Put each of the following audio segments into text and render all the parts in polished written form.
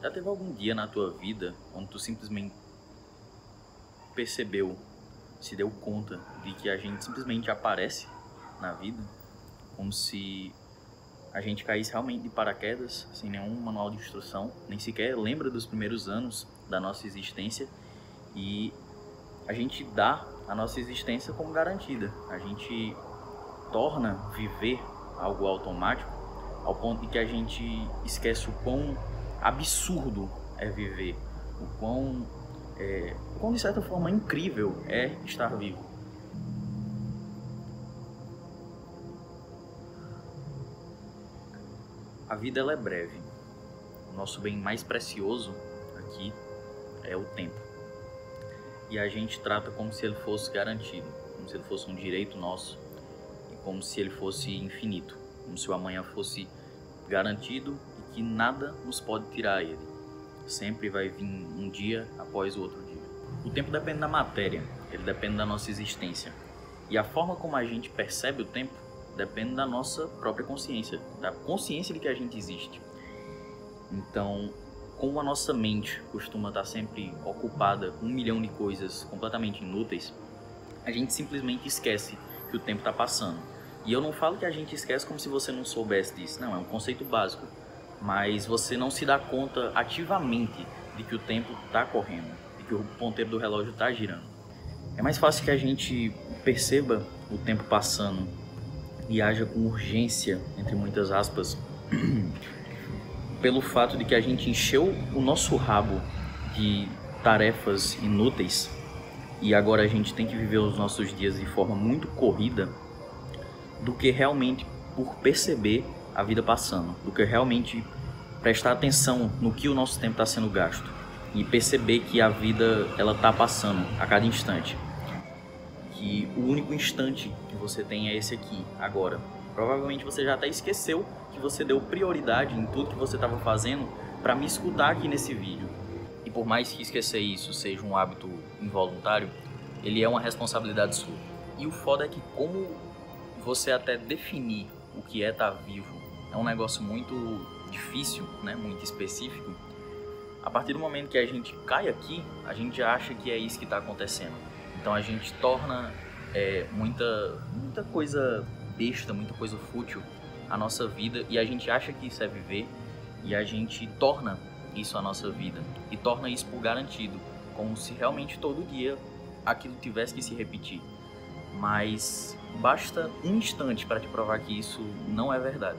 Já teve algum dia na tua vida onde tu simplesmente percebeu, se deu conta de que a gente simplesmente aparece na vida, como se a gente caísse realmente de paraquedas, sem nenhum manual de instrução, nem sequer lembra dos primeiros anos da nossa existência e a gente dá a nossa existência como garantida. A gente torna viver algo automático ao ponto de que a gente esquece o quão absurdo é viver, o quão de certa forma incrível é estar vivo. A vida ela é breve. O nosso bem mais precioso aqui é o tempo. E a gente trata como se ele fosse garantido, como se ele fosse um direito nosso e como se ele fosse infinito, como se o amanhã fosse garantido e que nada nos pode tirar ele. Sempre vai vir um dia após o outro dia. O tempo depende da matéria, ele depende da nossa existência. E a forma como a gente percebe o tempo depende da nossa própria consciência, da consciência de que a gente existe. Então, como a nossa mente costuma estar sempre ocupada com 1 milhão de coisas completamente inúteis, a gente simplesmente esquece que o tempo está passando. E eu não falo que a gente esquece como se você não soubesse disso, não, é um conceito básico. Mas você não se dá conta ativamente de que o tempo está correndo, de que o ponteiro do relógio está girando. É mais fácil que a gente perceba o tempo passando e haja com urgência, entre muitas aspas, pelo fato de que a gente encheu o nosso rabo de tarefas inúteis e agora a gente tem que viver os nossos dias de forma muito corrida, do que realmente por perceber a vida passando, do que realmente prestar atenção no que o nosso tempo está sendo gasto e perceber que a vida ela está passando a cada instante, que o único instante que você tem é esse aqui, agora. Provavelmente você já até esqueceu que você deu prioridade em tudo que você estava fazendo para me escutar aqui nesse vídeo. E por mais que esquecer isso seja um hábito involuntário, ele é uma responsabilidade sua. E o foda é que como você até definir o que é estar vivo é um negócio muito difícil, né? Muito específico. A partir do momento que a gente cai aqui, a gente acha que é isso que está acontecendo. Então a gente torna muita coisa besta, muita coisa fútil a nossa vida e a gente acha que isso é viver e a gente torna isso a nossa vida e torna isso por garantido, como se realmente todo dia aquilo tivesse que se repetir. Mas basta um instante para te provar que isso não é verdade.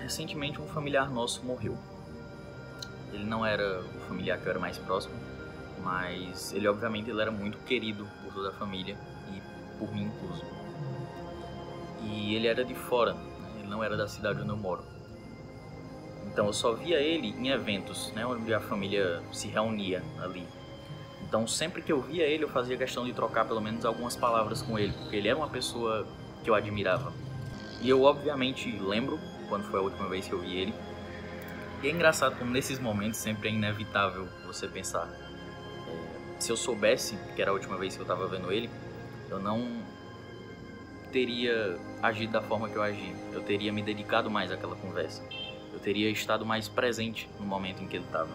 Recentemente um familiar nosso morreu. Ele não era o familiar que eu era mais próximo, mas ele obviamente ele era muito querido por toda a família e por mim incluso. E ele era de fora, né? Ele não era da cidade onde eu moro. Então eu só via ele em eventos, né, onde a família se reunia ali. Então sempre que eu via ele eu fazia questão de trocar pelo menos algumas palavras com ele, porque ele era uma pessoa que eu admirava. E eu obviamente lembro quando foi a última vez que eu vi ele. E é engraçado como nesses momentos sempre é inevitável você pensar, se eu soubesse que era a última vez que eu estava vendo ele, eu não teria agido da forma que eu agi. Eu teria me dedicado mais àquela conversa. Eu teria estado mais presente no momento em que ele estava.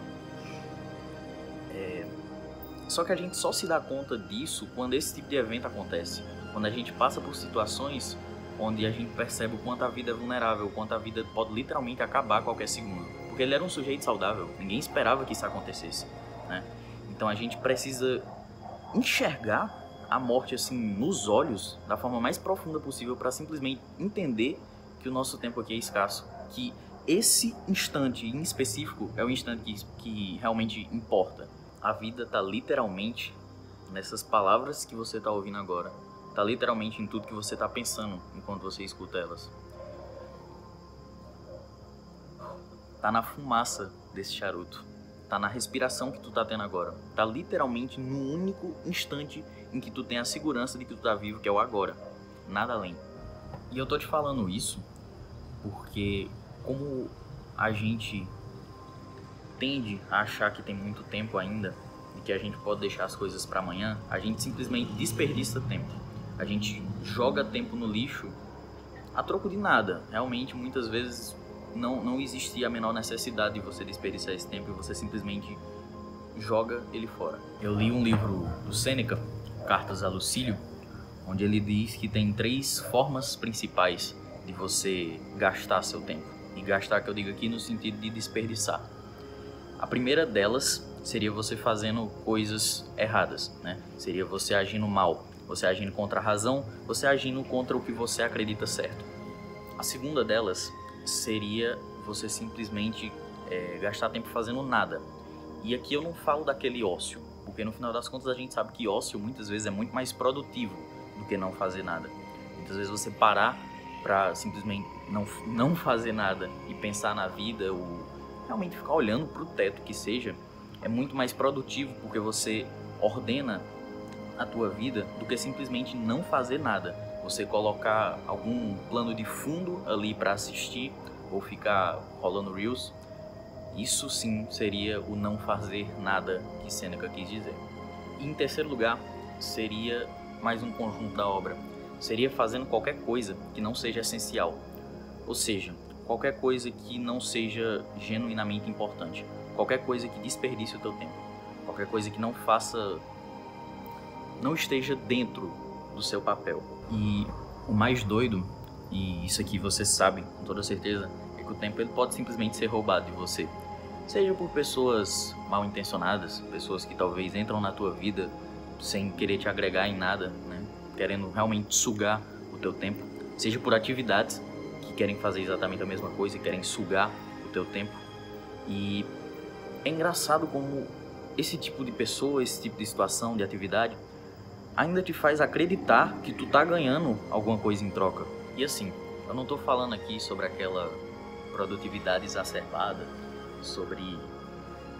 Só que a gente só se dá conta disso quando esse tipo de evento acontece. Quando a gente passa por situações onde a gente percebe o quanto a vida é vulnerável, o quanto a vida pode literalmente acabar a qualquer segundo. Porque ele era um sujeito saudável, ninguém esperava que isso acontecesse, né? Então a gente precisa enxergar a morte assim nos olhos da forma mais profunda possível para simplesmente entender que o nosso tempo aqui é escasso, que esse instante em específico é o instante que realmente importa. A vida está literalmente nessas palavras que você está ouvindo agora. Está literalmente em tudo que você está pensando enquanto você escuta elas. Tá na fumaça desse charuto. Tá na respiração que tu tá tendo agora. Tá literalmente no único instante em que tu tem a segurança de que tu tá vivo, que é o agora. Nada além. E eu tô te falando isso porque como a gente tende a achar que tem muito tempo ainda e que a gente pode deixar as coisas para amanhã, a gente simplesmente desperdiça tempo. A gente joga tempo no lixo a troco de nada. Realmente, muitas vezes, não existia a menor necessidade de você desperdiçar esse tempo e você simplesmente joga ele fora. Eu li um livro do Sêneca, Cartas a Lucílio, onde ele diz que tem 3 formas principais de você gastar seu tempo. E gastar, que eu digo aqui, no sentido de desperdiçar. A primeira delas seria você fazendo coisas erradas, né? Seria você agindo mal, você agindo contra a razão, você agindo contra o que você acredita certo. A segunda delas seria você simplesmente gastar tempo fazendo nada. E aqui eu não falo daquele ócio, porque no final das contas a gente sabe que ócio muitas vezes é muito mais produtivo do que não fazer nada. Muitas vezes você parar para simplesmente não fazer nada e pensar na vida ou realmente ficar olhando para o teto que seja, é muito mais produtivo porque você ordena a tua vida do que simplesmente não fazer nada. Você colocar algum plano de fundo ali para assistir ou ficar rolando reels, isso sim seria o não fazer nada que Sêneca quis dizer. E em terceiro lugar, seria mais um conjunto da obra. Seria fazendo qualquer coisa que não seja essencial. Ou seja, qualquer coisa que não seja genuinamente importante. Qualquer coisa que desperdice o teu tempo. Qualquer coisa que não esteja dentro do seu papel. E o mais doido, e isso aqui você sabe com toda certeza, é que o tempo ele pode simplesmente ser roubado de você. Seja por pessoas mal intencionadas, pessoas que talvez entram na tua vida sem querer te agregar em nada, né? Querendo realmente sugar o teu tempo. Seja por atividades que querem fazer exatamente a mesma coisa e querem sugar o teu tempo. E é engraçado como esse tipo de pessoa, esse tipo de situação, de atividade, ainda te faz acreditar que tu tá ganhando alguma coisa em troca. E assim, eu não tô falando aqui sobre aquela produtividade exacerbada, sobre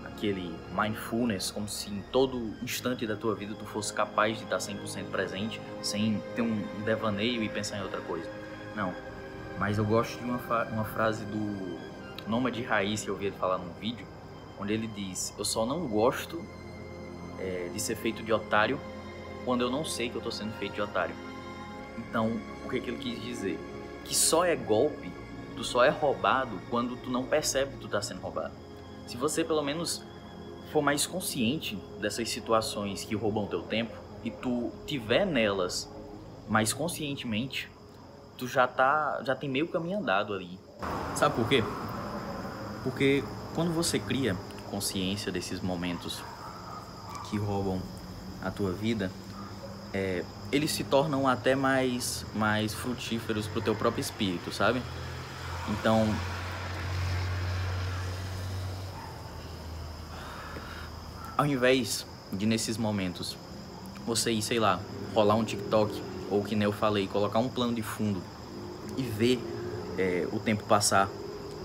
aquele mindfulness, como se em todo instante da tua vida tu fosse capaz de estar 100% presente, sem ter um devaneio e pensar em outra coisa. Não, mas eu gosto de uma frase do Nômade Raiz que eu ouvi ele falar num vídeo, onde ele diz: eu só não gosto de ser feito de otário quando eu não sei que eu tô sendo feito de otário. Então, o que ele quis dizer? Que só é golpe, tu só é roubado quando tu não percebe que tu tá sendo roubado. Se você pelo menos for mais consciente dessas situações que roubam teu tempo e tu tiver nelas mais conscientemente, tu já tem meio caminho andado ali. Sabe por quê? Porque quando você cria consciência desses momentos que roubam a tua vida, eles se tornam até mais frutíferos pro teu próprio espírito, sabe? Então, ao invés de nesses momentos você ir, sei lá, rolar um TikTok ou que nem eu falei, colocar um plano de fundo e ver o tempo passar,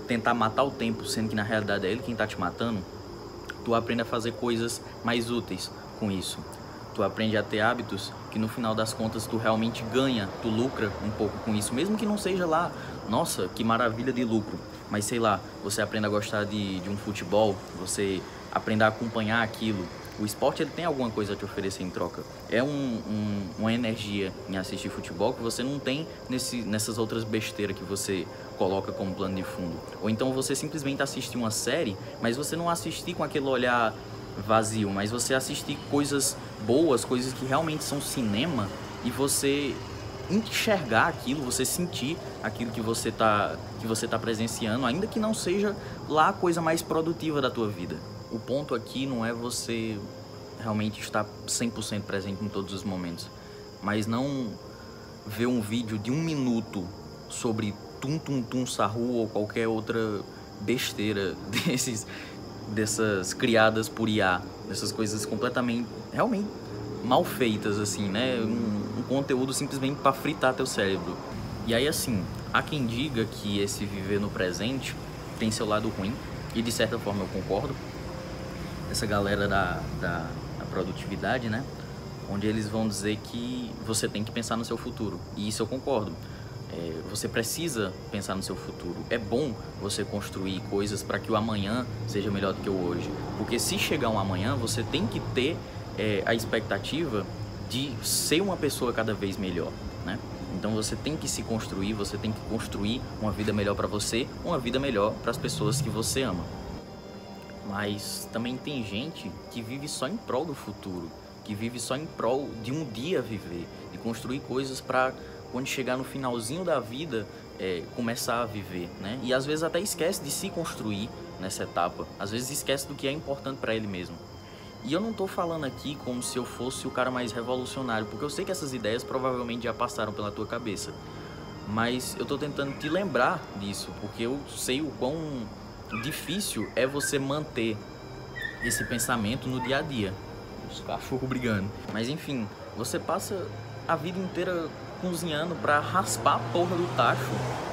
tentar matar o tempo, sendo que na realidade é ele quem tá te matando, tu aprende a fazer coisas mais úteis com isso. Tu aprende a ter hábitos que no final das contas tu realmente ganha, tu lucra um pouco com isso, mesmo que não seja lá, nossa, que maravilha de lucro, mas sei lá, você aprende a gostar de um futebol, você aprende a acompanhar aquilo. O esporte ele tem alguma coisa a te oferecer em troca. É uma energia em assistir futebol que você não tem nessas outras besteiras que você coloca como plano de fundo. Ou então você simplesmente assistir uma série, mas você não assistir com aquele olhar vazio, mas você assistir coisas boas, coisas que realmente são cinema, e você enxergar aquilo, você sentir aquilo que você tá presenciando, ainda que não seja lá a coisa mais produtiva da tua vida. O ponto aqui não é você realmente estar 100% presente em todos os momentos, mas não ver um vídeo de 1 minuto sobre Tum Tum Tum Sahur ou qualquer outra besteira dessas criadas por IA, dessas coisas completamente, realmente mal feitas, assim, né? Um conteúdo simplesmente para fritar teu cérebro. E aí, assim, há quem diga que esse viver no presente tem seu lado ruim, e de certa forma eu concordo. Essa galera da produtividade, né? Onde eles vão dizer que você tem que pensar no seu futuro, e isso eu concordo. Você precisa pensar no seu futuro. É bom você construir coisas para que o amanhã seja melhor do que o hoje. Porque se chegar um amanhã, você tem que ter a expectativa de ser uma pessoa cada vez melhor, né? Então você tem que se construir, você tem que construir uma vida melhor para você, uma vida melhor para as pessoas que você ama. Mas também tem gente que vive só em prol do futuro, que vive só em prol de um dia viver, de construir coisas para quando chegar no finalzinho da vida, começar a viver, né? E às vezes até esquece de se construir nessa etapa, às vezes esquece do que é importante para ele mesmo. E eu não tô falando aqui como se eu fosse o cara mais revolucionário, porque eu sei que essas ideias provavelmente já passaram pela tua cabeça. Mas eu tô tentando te lembrar disso, porque eu sei o quão difícil é você manter esse pensamento no dia a dia. Os cachorros brigando. Mas enfim, você passa a vida inteira cozinhando pra raspar a porra do tacho,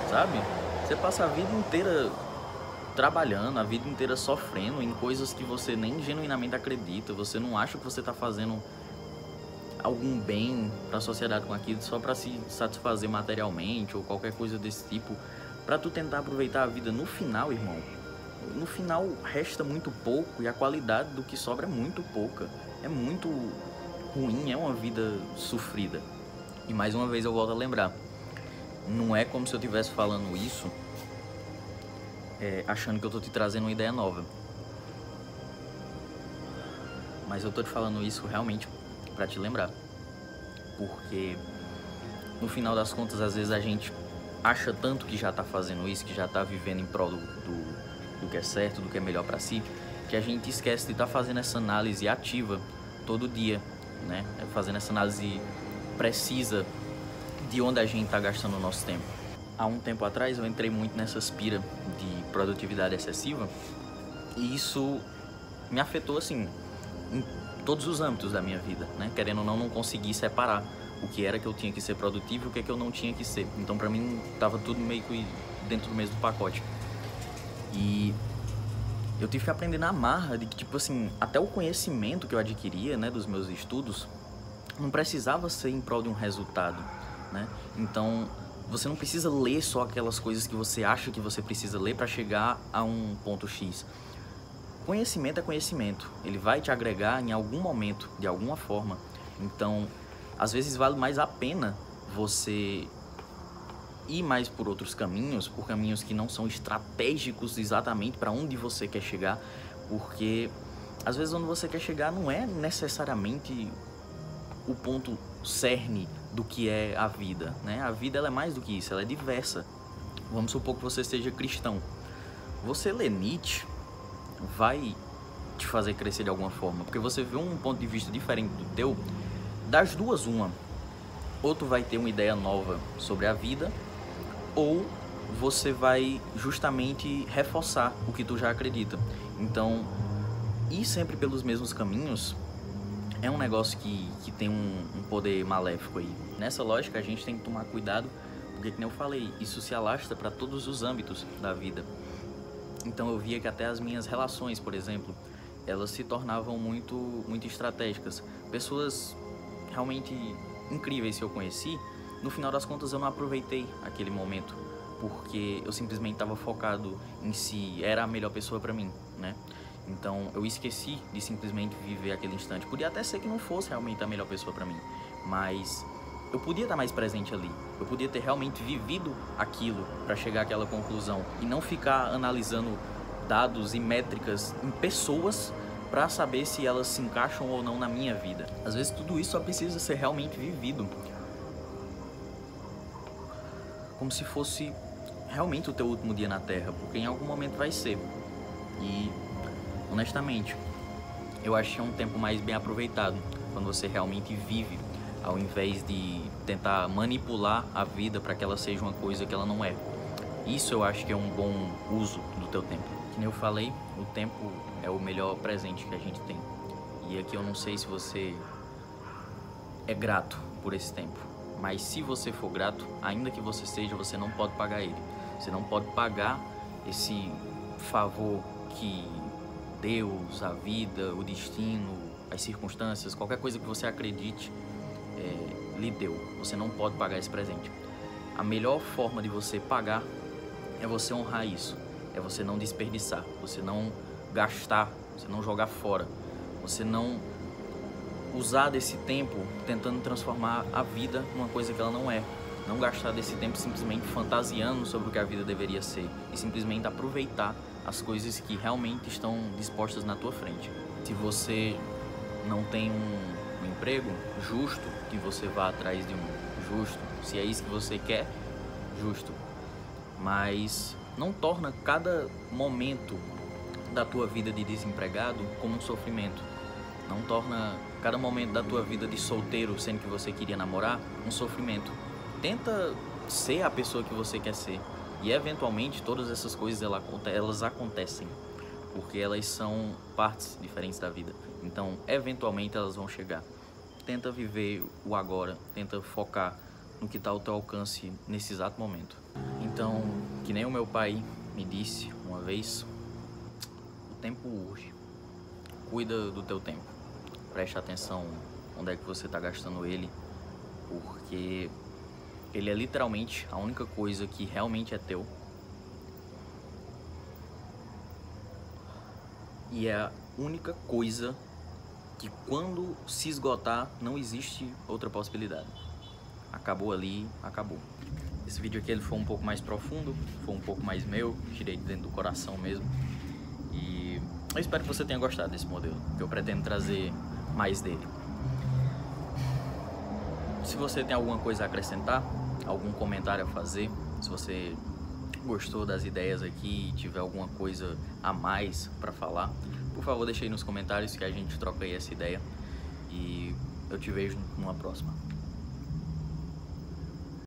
sabe? Você passa a vida inteira trabalhando, a vida inteira sofrendo em coisas que você nem genuinamente acredita. Você não acha que você tá fazendo algum bem para a sociedade com aquilo só para se satisfazer materialmente ou qualquer coisa desse tipo, para tu tentar aproveitar a vida. No final, irmão, no final resta muito pouco e a qualidade do que sobra é muito pouca. É muito ruim, é uma vida sofrida. E mais uma vez eu volto a lembrar, não é como se eu estivesse falando isso achando que eu tô te trazendo uma ideia nova, mas eu tô te falando isso realmente para te lembrar, porque no final das contas às vezes a gente acha tanto que já tá fazendo isso, que já tá vivendo em prol do que é certo, do que é melhor para si, que a gente esquece de estar fazendo essa análise ativa todo dia, né? Fazendo essa análise precisa de onde a gente tá gastando o nosso tempo. Há um tempo atrás eu entrei muito nessa aspira de produtividade excessiva e isso me afetou assim em todos os âmbitos da minha vida, né? Querendo ou não consegui separar o que era que eu tinha que ser produtivo e o que é que eu não tinha que ser. Então pra mim tava tudo meio que dentro do mesmo pacote. E eu tive que aprender na marra de que, tipo assim, até o conhecimento que eu adquiria, né, dos meus estudos, não precisava ser em prol de um resultado, né? Então você não precisa ler só aquelas coisas que você acha que você precisa ler para chegar a um ponto X. Conhecimento é conhecimento, ele vai te agregar em algum momento, de alguma forma. Então, às vezes vale mais a pena você ir mais por outros caminhos, por caminhos que não são estratégicos exatamente para onde você quer chegar, porque às vezes onde você quer chegar não é necessariamente o ponto cerne do que é a vida, né? A vida ela é mais do que isso, ela é diversa. Vamos supor que você seja cristão. Você lê Nietzsche vai te fazer crescer de alguma forma, porque você vê um ponto de vista diferente do teu. Das duas, uma. Ou tu vai ter uma ideia nova sobre a vida, ou você vai justamente reforçar o que tu já acredita. Então, ir sempre pelos mesmos caminhos é um negócio que tem um poder maléfico aí. Nessa lógica, a gente tem que tomar cuidado, porque, como eu falei, isso se alastra para todos os âmbitos da vida. Então eu via que até as minhas relações, por exemplo, elas se tornavam muito estratégicas. Pessoas realmente incríveis que eu conheci, no final das contas eu não aproveitei aquele momento, porque eu simplesmente estava focado em se era a melhor pessoa para mim, né? Então eu esqueci de simplesmente viver aquele instante. Podia até ser que não fosse realmente a melhor pessoa para mim, mas eu podia estar mais presente ali. Eu podia ter realmente vivido aquilo para chegar àquela conclusão e não ficar analisando dados e métricas em pessoas para saber se elas se encaixam ou não na minha vida. Às vezes tudo isso só precisa ser realmente vivido, como se fosse realmente o teu último dia na Terra, porque em algum momento vai ser. E honestamente, eu acho que é um tempo mais bem aproveitado quando você realmente vive, ao invés de tentar manipular a vida para que ela seja uma coisa que ela não é. Isso eu acho que é um bom uso do teu tempo. Como eu falei, o tempo é o melhor presente que a gente tem. E aqui eu não sei se você é grato por esse tempo, mas se você for grato, ainda que você seja, você não pode pagar ele. Você não pode pagar esse favor que Deus, a vida, o destino, as circunstâncias, qualquer coisa que você acredite lhe deu. Você não pode pagar esse presente. A melhor forma de você pagar é você honrar isso, é você não desperdiçar, você não gastar, você não jogar fora, você não usar desse tempo tentando transformar a vida numa coisa que ela não é. Não gastar desse tempo simplesmente fantasiando sobre o que a vida deveria ser e simplesmente aproveitar as coisas que realmente estão dispostas na tua frente. Se você não tem um emprego justo, que você vá atrás de um justo. Se é isso que você quer, justo. Mas não torna cada momento da tua vida de desempregado como um sofrimento. Não torna cada momento da tua vida de solteiro, sendo que você queria namorar, um sofrimento. Tenta ser a pessoa que você quer ser. E eventualmente todas essas coisas elas acontecem. Porque elas são partes diferentes da vida. Então, eventualmente elas vão chegar. Tenta viver o agora. Tenta focar no que está ao teu alcance nesse exato momento. Então, que nem o meu pai me disse uma vez, o tempo urge. Cuida do teu tempo. Preste atenção onde é que você está gastando ele. Porque ele é literalmente a única coisa que realmente é teu. E é a única coisa que quando se esgotar, não existe outra possibilidade. Acabou ali, acabou. Esse vídeo aqui ele foi um pouco mais profundo, foi um pouco mais meu, tirei de dentro do coração mesmo. E eu espero que você tenha gostado desse modelo, que eu pretendo trazer mais dele. Se você tem alguma coisa a acrescentar, algum comentário a fazer, se você gostou das ideias aqui e tiver alguma coisa a mais para falar, por favor deixe aí nos comentários que a gente troca aí essa ideia e eu te vejo numa próxima.